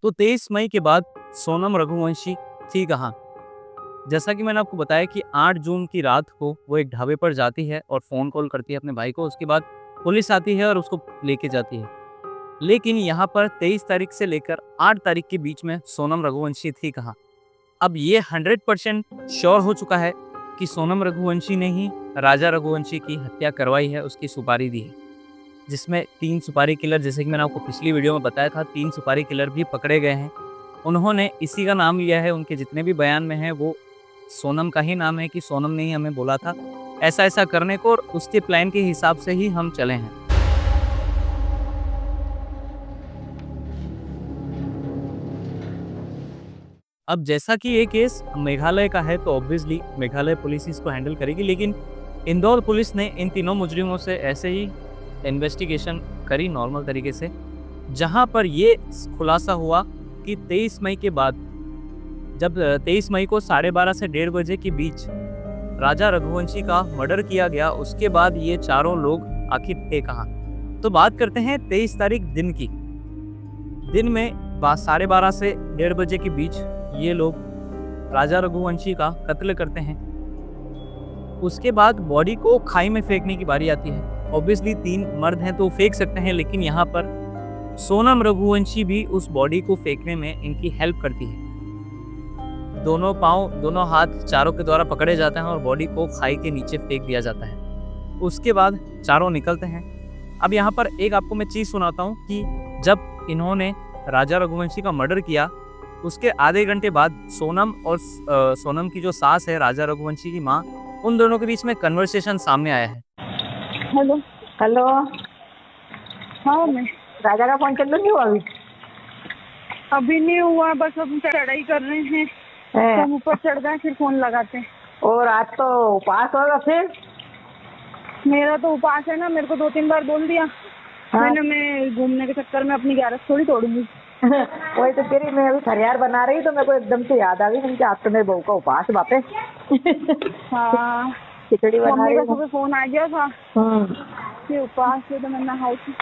तो 23 मई के बाद सोनम रघुवंशी थी कहाँ? जैसा कि मैंने आपको बताया कि 8 जून की रात को वो एक ढाबे पर जाती है और फ़ोन कॉल करती है अपने भाई को। उसके बाद पुलिस आती है और उसको लेके जाती है। लेकिन यहाँ पर 23 तारीख से लेकर 8 तारीख के बीच में सोनम रघुवंशी थी कहाँ? अब ये 100% श्योर हो चुका है कि सोनम रघुवंशी ने ही राजा रघुवंशी की हत्या करवाई है, उसकी सुपारी दी है। जिसमें 3 सुपारी किलर, जैसे कि मैंने आपको पिछली वीडियो में बताया था, 3 सुपारी किलर भी पकड़े गए हैं। उन्होंने इसी का नाम लिया है, उनके जितने भी बयान में है वो सोनम का ही नाम है कि सोनम ने ही हमें बोला था ऐसा-ऐसा करने को और उसके प्लान के हिसाब से ही हम चले हैं। अब जैसा कि ये केस मेघालय का है तो ऑब्वियसली मेघालय पुलिस इसको हैंडल करेगी, लेकिन इंदौर पुलिस ने इन तीनों मुजरिमों से ऐसे ही इन्वेस्टिगेशन करी नॉर्मल तरीके से, जहां पर ये खुलासा हुआ कि 23 मई के बाद, जब 23 मई को 12:30 से 1:30 बजे के बीच राजा रघुवंशी का मर्डर किया गया, उसके बाद ये चारों लोग आखिर थे कहाँ? तो बात करते हैं 23 तारीख दिन की। दिन में 12:30 से 1:30 बजे के बीच ये लोग राजा रघुवंशी का कत्ल करते हैं। उसके बाद बॉडी को खाई में फेंकने की बारी आती है। ऑब्वियसली 3 मर्द हैं तो फेंक सकते हैं, लेकिन यहाँ पर सोनम रघुवंशी भी उस बॉडी को फेंकने में इनकी हेल्प करती है। दोनों पाँव, दोनों हाथ चारों के द्वारा पकड़े जाते हैं और बॉडी को खाई के नीचे फेंक दिया जाता है। उसके बाद चारों निकलते हैं। अब यहाँ पर एक आपको मैं चीज़ सुनाता हूँ कि जब इन्होंने राजा रघुवंशी का मर्डर किया, उसके आधे घंटे बाद सोनम और सोनम की जो सास है राजा रघुवंशी की माँ, उन दोनों के बीच में कन्वर्सेशन सामने आया है। हेलो हेलो, हाँ मैं राजा का फोन चल नहीं हुआ अभी नहीं हुआ, बस हम चढ़ाई कर रहे हैं तो हम ऊपर चढ़ गए फिर फोन लगाते हैं। और आज तो उपास होगा फिर? मेरा तो उपास है ना, मेरे को 2-3 बार बोल दिया। हाँ। मैं घूमने के चक्कर में अपनी 11 थोड़ी तोड़ूंगी। वही तो कह रही, मैं अभी खरियार बना रही तो मेरे को एकदम से याद आ गई कि आज तो मेरे बहू का उपास बापे। हाँ, खिचड़ी बना रही का सुबह फोन आ गया था कि उपास है तो मैं नहाई थी।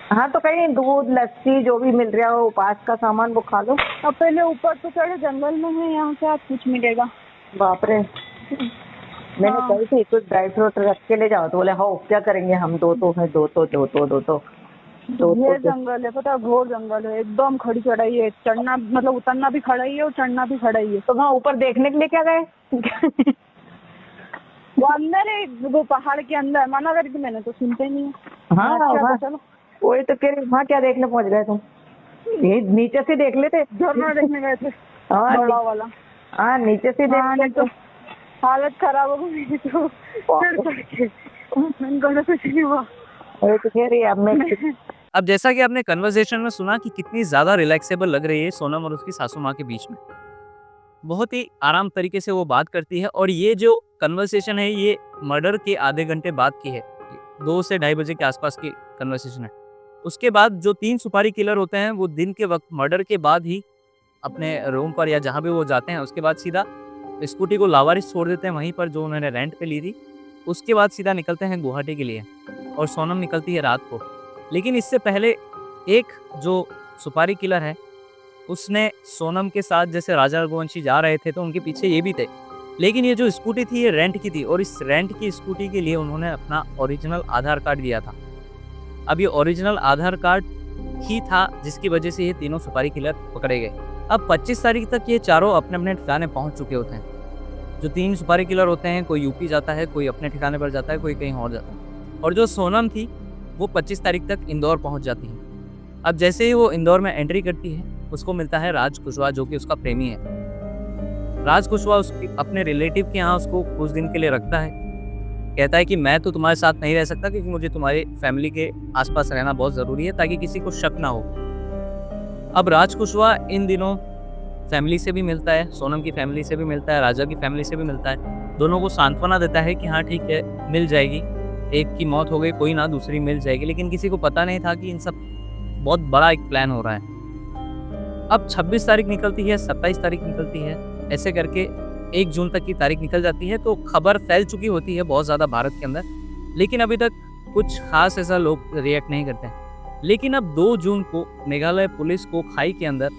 हाँ, तो कहीं दूध लस्सी जो भी मिल रहा हो उपास का सामान वो खा लो। अब पहले ऊपर तो चढ़े, जंगल में है, यहाँ से आज कुछ मिलेगा। बाप रे, मैंने कही थी कुछ ड्राई फ्रूट रख के ले जाओ, तो बोले हाँ क्या करेंगे हम, दो तो ये जंगल है, पता, घोर जंगल है, एकदम खड़ी चढ़ाई है। चढ़ना मतलब उतरना भी खड़ा ही है और चढ़ना भी खड़ा ही है। तो वहाँ ऊपर देखने के लिए क्या गए? वो अंदर है, वो पहाड़ के अंदर। मना करके मैंने तो सुनते नहीं है। हाँ, चलो वही तो कह रही, वहाँ क्या देखने पहुँच गए तुम? नीचे से देख लेते, झरना देखने गए थे बड़ा वाला। हाँ, नीचे से देख ले तो हालत खराब हो गई तो चढ़ के कुछ नहीं हुआ। वही तो कह रही अब मैं अब जैसा कि आपने कन्वर्सेशन में सुना कि कितनी ज़्यादा रिलैक्सेबल लग रही है सोनम और उसकी सासू माँ के बीच में। बहुत ही आराम तरीके से वो बात करती है और ये जो कन्वर्सेशन है ये मर्डर के आधे घंटे बाद की है। 2 से 2:30 बजे के आसपास की कन्वर्सेशन है। उसके बाद जो 3 सुपारी किलर होते हैं वो दिन के वक्त मर्डर के बाद ही अपने रूम पर या जहाँ भी वो जाते हैं, उसके बाद सीधा स्कूटी को लावारिस छोड़ देते हैं वहीं पर जो उन्होंने रेंट पे ली थी। उसके बाद सीधा निकलते हैं गुवाहाटी के लिए और सोनम निकलती है रात को। लेकिन इससे पहले एक जो सुपारी किलर है उसने सोनम के साथ, जैसे राजा रघुवंशी जा रहे थे तो उनके पीछे ये भी थे, लेकिन ये जो स्कूटी थी ये रेंट की थी और इस रेंट की स्कूटी के लिए उन्होंने अपना ओरिजिनल आधार कार्ड दिया था। अब ये ओरिजिनल आधार कार्ड ही था जिसकी वजह से ये तीनों सुपारी किलर पकड़े गए। अब 25 तारीख तक ये चारों अपने अपने ठिकाने पहुंच चुके होते हैं। जो 3 सुपारी किलर होते हैं, कोई यूपी जाता है, कोई अपने ठिकाने पर जाता है, कोई कहीं और जाता है। और जो सोनम थी वो 25 तारीख तक इंदौर पहुंच जाती है। अब जैसे ही वो इंदौर में एंट्री करती है उसको मिलता है राज कुशवाहा, जो कि उसका प्रेमी है। राज कुशवाहा उसकी अपने रिलेटिव के यहाँ उसको कुछ दिन के लिए रखता है। कहता है कि मैं तो तुम्हारे साथ नहीं रह सकता क्योंकि मुझे तुम्हारी फैमिली के आसपास रहना बहुत ज़रूरी है ताकि किसी को शक ना हो। अब राज कुशवाहा इन दिनों फैमिली से भी मिलता है, सोनम की फैमिली से भी मिलता है, राजा की फैमिली से भी मिलता है। दोनों को सांत्वना देता है कि हाँ ठीक है, मिल जाएगी, एक की मौत हो गई कोई ना, दूसरी मिल जाएगी। लेकिन किसी को पता नहीं था कि इन सब बहुत बड़ा एक प्लान हो रहा है। अब 26 तारीख निकलती है, 27 तारीख निकलती है, ऐसे करके 1 जून तक की तारीख निकल जाती है। तो खबर फैल चुकी होती है बहुत ज़्यादा भारत के अंदर, लेकिन अभी तक कुछ खास ऐसा लोग रिएक्ट नहीं करते हैं। लेकिन अब 2 जून को मेघालय पुलिस को खाई के अंदर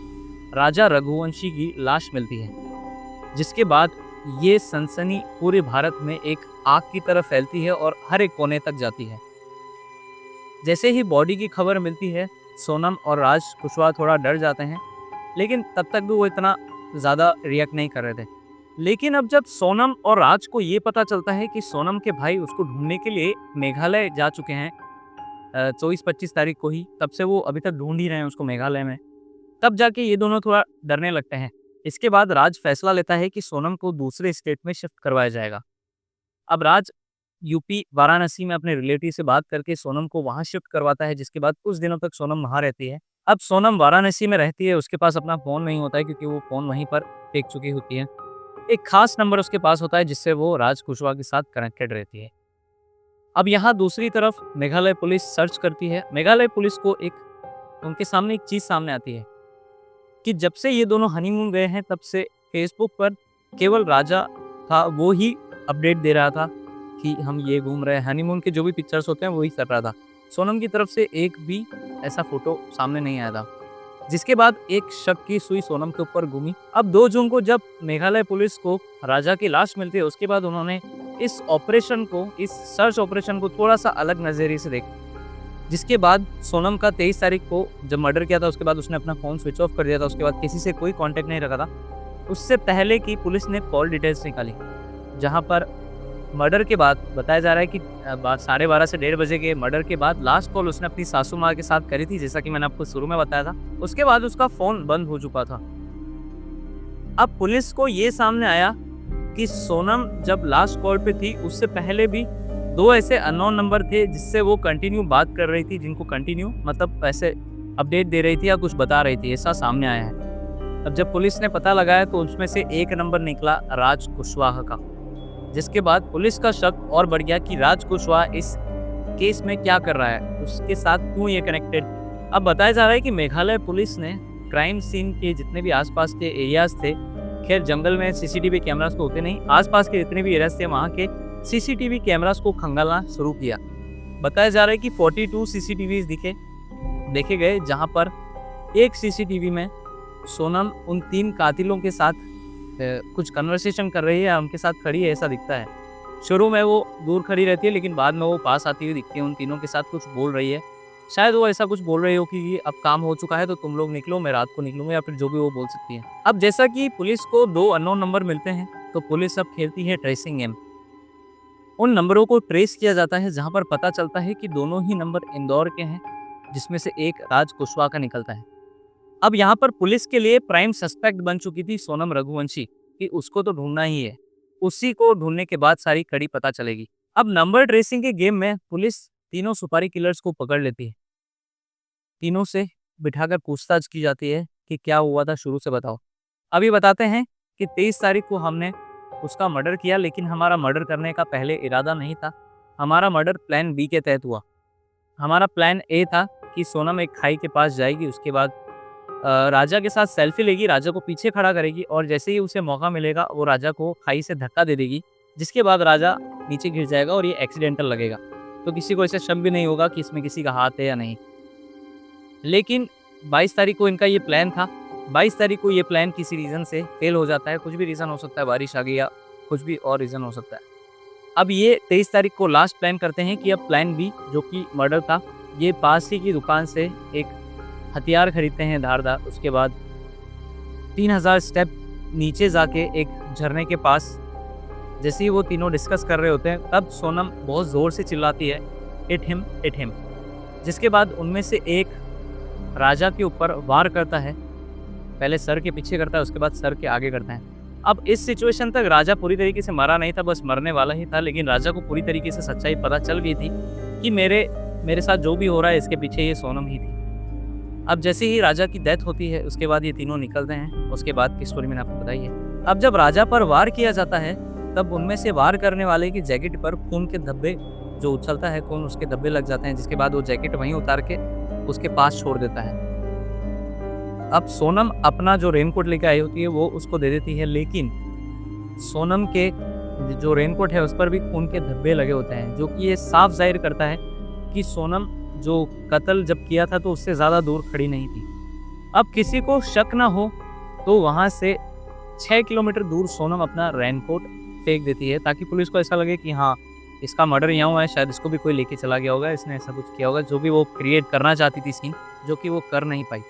राजा रघुवंशी की लाश मिलती है, जिसके बाद ये सनसनी पूरे भारत में एक आग की तरह फैलती है और हर एक कोने तक जाती है। जैसे ही बॉडी की खबर मिलती है, सोनम और राज कुशवाहा थोड़ा डर जाते हैं, लेकिन तब तक भी वो इतना ज़्यादा रिएक्ट नहीं कर रहे थे। लेकिन अब जब सोनम और राज को ये पता चलता है कि सोनम के भाई उसको ढूंढने के लिए मेघालय जा चुके हैं 24-25 तारीख को ही, तब से वो अभी तक ढूंढ ही रहे हैं उसको मेघालय में, तब जाके ये दोनों थोड़ा डरने लगते हैं। इसके बाद राज फैसला लेता है कि सोनम को दूसरे स्टेट में शिफ्ट करवाया जाएगा। अब राज यूपी वाराणसी में अपने रिलेटिव से बात करके सोनम को वहाँ शिफ्ट करवाता है, जिसके बाद कुछ दिनों तक सोनम वहाँ रहती है। अब सोनम वाराणसी में रहती है, उसके पास अपना फ़ोन नहीं होता है क्योंकि वो फ़ोन वहीं पर फेंक चुकी होती है। एक खास नंबर उसके पास होता है जिससे वो राज कुशवाहा के साथ कनेक्टेड रहती है। अब यहाँ दूसरी तरफ मेघालय पुलिस सर्च करती है। मेघालय पुलिस को उनके सामने एक चीज़ सामने आती है कि जब से ये दोनों हनीमून गए हैं, तब से फेसबुक पर केवल राजा था, वो ही अपडेट दे रहा था कि हम ये घूम रहे हैं। हनीमून के जो भी पिक्चर्स होते हैं वही कर रहा था। सोनम की तरफ से एक भी ऐसा फोटो सामने नहीं आया था, जिसके बाद एक शक की सुई सोनम के ऊपर घूमी। अब 2 जून को जब मेघालय पुलिस को राजा की लाश मिलती है, उसके बाद उन्होंने इस सर्च ऑपरेशन को थोड़ा सा अलग नज़रिए से देखा। जिसके बाद सोनम का 23 तारीख को जब मर्डर किया था, उसके बाद उसने अपना फ़ोन स्विच ऑफ कर दिया था। उसके बाद किसी से कोई कांटेक्ट नहीं रखा था। उससे पहले की पुलिस ने कॉल डिटेल्स निकाली, जहां पर मर्डर के बाद बताया जा रहा है कि 12:30 से 1:30 बजे के मर्डर के बाद लास्ट कॉल उसने अपनी सासू माँ के साथ करी थी, जैसा कि मैंने आपको शुरू में बताया था। उसके बाद उसका फ़ोन बंद हो चुका था। अब पुलिस को ये सामने आया कि सोनम जब लास्ट कॉल पे थी, उससे पहले भी 2 ऐसे अननोन नंबर थे जिससे वो कंटिन्यू बात कर रही थी, जिनको कंटिन्यू मतलब ऐसे अपडेट दे रही थी या कुछ बता रही थी, ऐसा सामने आया है। अब जब पुलिस ने पता लगाया तो उसमें से एक नंबर निकला राज कुशवाहा का, जिसके बाद पुलिस का शक और बढ़ गया कि राज कुशवाहा इस केस में क्या कर रहा है, उसके साथ क्यों ये कनेक्टेड। अब बताया जा रहा है कि मेघालय पुलिस ने क्राइम सीन के जितने भी आसपास के एरियाज थे, खैर जंगल में सीसीटीवी कैमरास तो होते नहीं, आसपास के जितने भी एरियाज थे वहाँ के सीसीटीवी कैमरास को खंगालना शुरू किया। बताया जा रहा है कि 42 सीसीटीवी देखे गए, जहाँ पर एक सीसीटीवी में सोनम उन 3 कातिलों के साथ कुछ कन्वर्सेशन कर रही है, उनके साथ खड़ी है, ऐसा दिखता है। शुरू में वो दूर खड़ी रहती है, लेकिन बाद में वो पास आती हुई दिखती है, उन तीनों के साथ कुछ बोल रही है। शायद वो ऐसा कुछ बोल रही हो कि अब काम हो चुका है तो तुम लोग निकलो, मैं रात को निकलूंगा, या फिर जो भी वो बोल सकती है। अब जैसा कि पुलिस को 2 अननोन नंबर मिलते हैं, तो पुलिस अब खेलती है ट्रेसिंग गेम। उन नंबरों को ट्रेस किया जाता है, जहां पर पता चलता है कि दोनों ही नंबर इंदौर के हैं, जिसमें से एक राज कुशवाहा का निकलता है। अब यहाँ पर पुलिस के लिए प्राइम सस्पेक्ट बन चुकी थी सोनम रघुवंशी, कि उसको तो ढूंढना ही है, उसी को ढूंढने के बाद सारी कड़ी पता चलेगी। अब नंबर ट्रेसिंग के गेम में पुलिस तीनों सुपारी किलर्स को पकड़ लेती है। तीनों से बिठाकर पूछताछ की जाती है कि क्या हुआ था, शुरू से बताओ। अभी बताते हैं कि 23 तारीख को हमने उसका मर्डर किया, लेकिन हमारा मर्डर करने का पहले इरादा नहीं था। हमारा मर्डर प्लान बी के तहत हुआ। हमारा प्लान ए था कि सोनम एक खाई के पास जाएगी, उसके बाद राजा के साथ सेल्फी लेगी, राजा को पीछे खड़ा करेगी और जैसे ही उसे मौका मिलेगा वो राजा को खाई से धक्का दे देगी, जिसके बाद राजा नीचे गिर जाएगा और ये एक्सीडेंटल लगेगा, तो किसी को ऐसे शक भी नहीं होगा कि इसमें किसी का हाथ है या नहीं। लेकिन 22 तारीख को इनका ये प्लान था। 22 तारीख को ये प्लान किसी रीज़न से फेल हो जाता है। कुछ भी रीज़न हो सकता है, बारिश आ गई या कुछ भी और रीज़न हो सकता है। अब ये 23 तारीख को लास्ट प्लान करते हैं कि अब प्लान बी, जो कि मर्डर था, ये पास ही की दुकान से एक हथियार खरीदते हैं धारदार। उसके बाद 3000 स्टेप नीचे जाके एक झरने के पास जैसे ही वो तीनों डिस्कस कर रहे होते हैं, तब सोनम बहुत ज़ोर से चिल्लाती है, इट हिम। जिसके बाद उनमें से एक राजा के ऊपर वार करता है। पहले सर के पीछे करता है, उसके बाद सर के आगे करता है। अब इस सिचुएशन तक राजा पूरी तरीके से मरा नहीं था, बस मरने वाला ही था, लेकिन राजा को पूरी तरीके से सच्चाई पता चल गई थी कि मेरे साथ जो भी हो रहा है इसके पीछे ये सोनम ही थी। अब जैसे ही राजा की डेथ होती है, उसके बाद ये तीनों निकलते हैं। उसके बाद की स्टोरी मैंने आपको बताई है। अब जब राजा पर वार किया जाता है, तब उनमें से वार करने वाले की जैकेट पर खून के धब्बे जो उछलता है, खून उसके धब्बे लग जाते हैं, जिसके बाद वो जैकेट वहीं उतार के उसके पास छोड़ देता है। अब सोनम अपना जो रेनकोट लेके आई होती है वो उसको दे देती है, लेकिन सोनम के जो रेनकोट है उस पर भी खून के धब्बे लगे होते हैं, जो कि ये साफ जाहिर करता है कि सोनम जो कत्ल जब किया था तो उससे ज़्यादा दूर खड़ी नहीं थी। अब किसी को शक ना हो तो वहाँ से 6 किलोमीटर दूर सोनम अपना रेनकोट फेंक देती है ताकि पुलिस को ऐसा लगे कि हाँ, इसका मर्डर यहाँ हुआ है, शायद इसको भी कोई लेके चला गया होगा, इसने ऐसा कुछ किया होगा, जो भी वो क्रिएट करना चाहती थी सीन, जो कि वो कर नहीं पाई।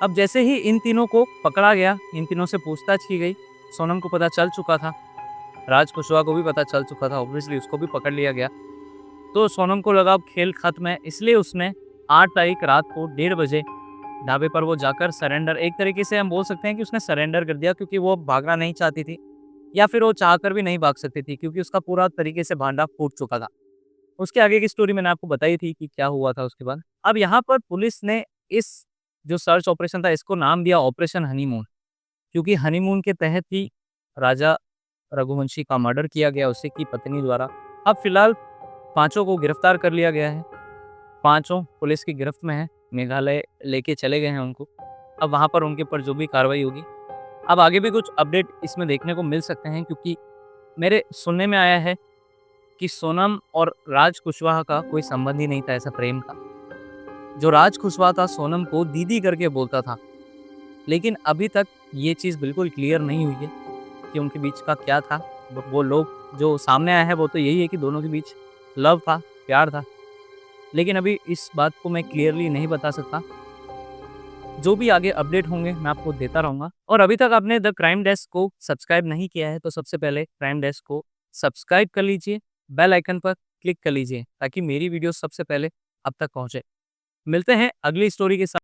अब जैसे ही इन तीनों को पकड़ा गया, इन तीनों से पूछताछ की गई, सोनम को पता चल चुका था, राज कुशवाहा को भी पता चल चुका था, ऑब्वियसली उसको भी पकड़ लिया गया। तो सोनम को लगा अब खेल खत्म है, इसलिए उसने 8 तारीख रात को 1:30 बजे ढाबे पर वो जाकर सरेंडर, एक तरीके से हम बोल सकते हैं कि उसने सरेंडर कर दिया, क्योंकि वो भागना नहीं चाहती थी या फिर वो चाहकर भी नहीं भाग सकती थी, क्योंकि उसका पूरा तरीके से भांडा फूट चुका था। उसके आगे की स्टोरी मैंने आपको बताई थी कि क्या हुआ था उसके बाद। अब यहाँ पर पुलिस ने इस जो सर्च ऑपरेशन था इसको नाम दिया ऑपरेशन हनीमून, क्योंकि हनीमून के तहत ही राजा रघुवंशी का मर्डर किया गया उसी की पत्नी द्वारा। अब फिलहाल पांचों को गिरफ्तार कर लिया गया है, पांचों पुलिस की गिरफ्त में हैं, मेघालय लेके चले गए हैं उनको। अब वहाँ पर उनके ऊपर जो भी कार्रवाई होगी, अब आगे भी कुछ अपडेट इसमें देखने को मिल सकते हैं, क्योंकि मेरे सुनने में आया है कि सोनम और राज कुशवाहा का कोई संबंध ही नहीं था ऐसा प्रेम का। जो राज कुशवाहा था सोनम को दीदी करके बोलता था, लेकिन अभी तक ये चीज़ बिल्कुल क्लियर नहीं हुई है कि उनके बीच का क्या था। वो लोग जो सामने आया है वो तो यही है कि दोनों के बीच लव था, प्यार था, लेकिन अभी इस बात को मैं क्लियरली नहीं बता सकता। जो भी आगे अपडेट होंगे मैं आपको देता रहूँगा। और अभी तक आपने द क्राइम डेस्क को सब्सक्राइब नहीं किया है तो सबसे पहले क्राइम डेस्क को सब्सक्राइब कर लीजिए, बेल आइकन पर क्लिक कर लीजिए ताकि मेरी वीडियो सबसे पहले आप तक पहुँचे। मिलते हैं अगली स्टोरी के साथ।